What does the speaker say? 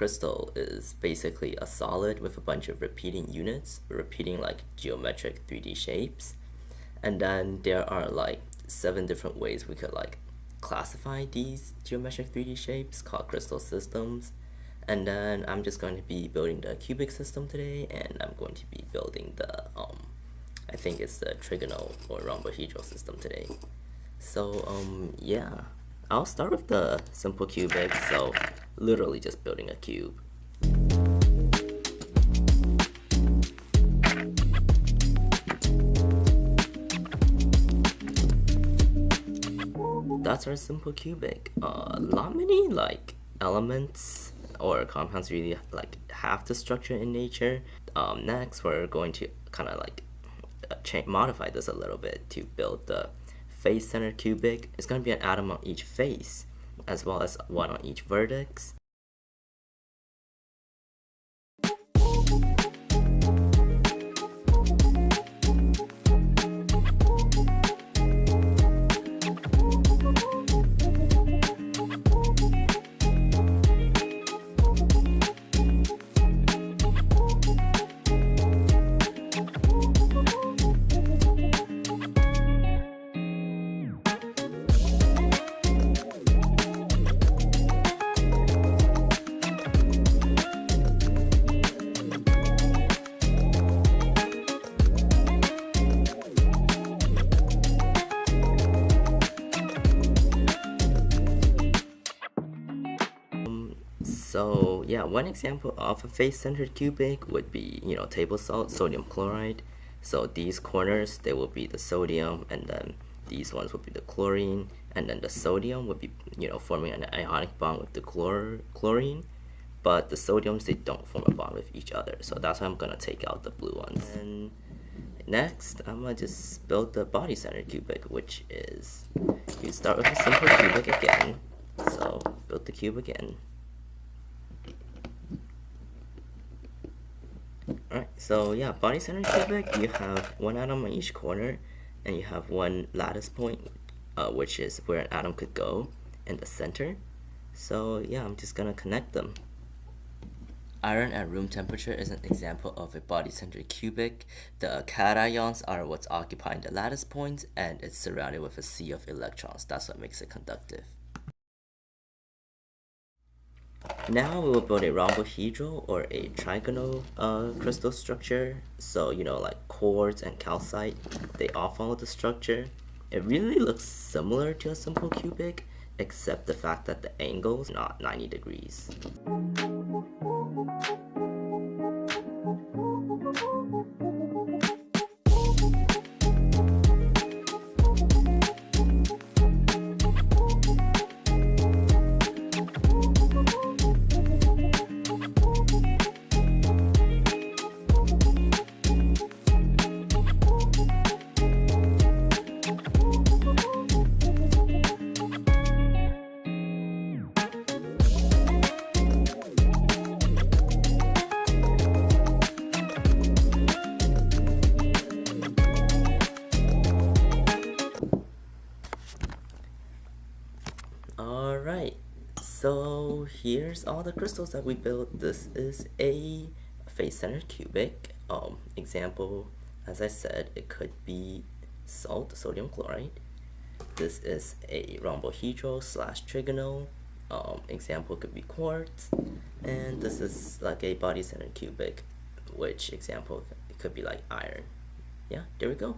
crystal is basically a solid with a bunch of repeating units, repeating like geometric 3D shapes. And then there are like 7 different ways we could like classify these geometric 3D shapes called crystal systems. And then I'm just going to be building the cubic system today, and I'm going to be building the I think it's the trigonal or rhombohedral system today. So yeah, I'll start with the simple cubic, so literally just building a cube. That's our simple cubic. Not many like elements or compounds really like have the structure in nature. Next, we're going to kind of like modify this a little bit to build the face-centered cubic. It's going to be an atom on each face, as well as one on each vertex. So yeah, one example of a face-centered cubic would be, table salt, sodium chloride. So these corners, they will be the sodium, and then these ones would be the chlorine, and then the sodium would be, forming an ionic bond with the chlorine. But the sodiums, they don't form a bond with each other. So that's why I'm gonna take out the blue ones. And next, I'm gonna just build the body-centered cubic, which is, you start with a simple cubic again. So build the cube again. Alright, so yeah, body-centered cubic, you have one atom on each corner, and you have one lattice point, which is where an atom could go, in the center. So yeah, I'm just gonna connect them. Iron at room temperature is an example of a body-centered cubic. The cations are what's occupying the lattice points, and it's surrounded with a sea of electrons. That's what makes it conductive. Now we will build a rhombohedral or a trigonal crystal structure. So, like quartz and calcite, they all follow the structure. It really looks similar to a simple cubic, except the fact that the angle is not 90 degrees. Alright, so here's all the crystals that we built. This is a face-centered cubic. Example, as I said, it could be salt, sodium chloride. This is a rhombohedral / trigonal. Example could be quartz. And this is like a body-centered cubic, which example it could be like iron. Yeah, there we go.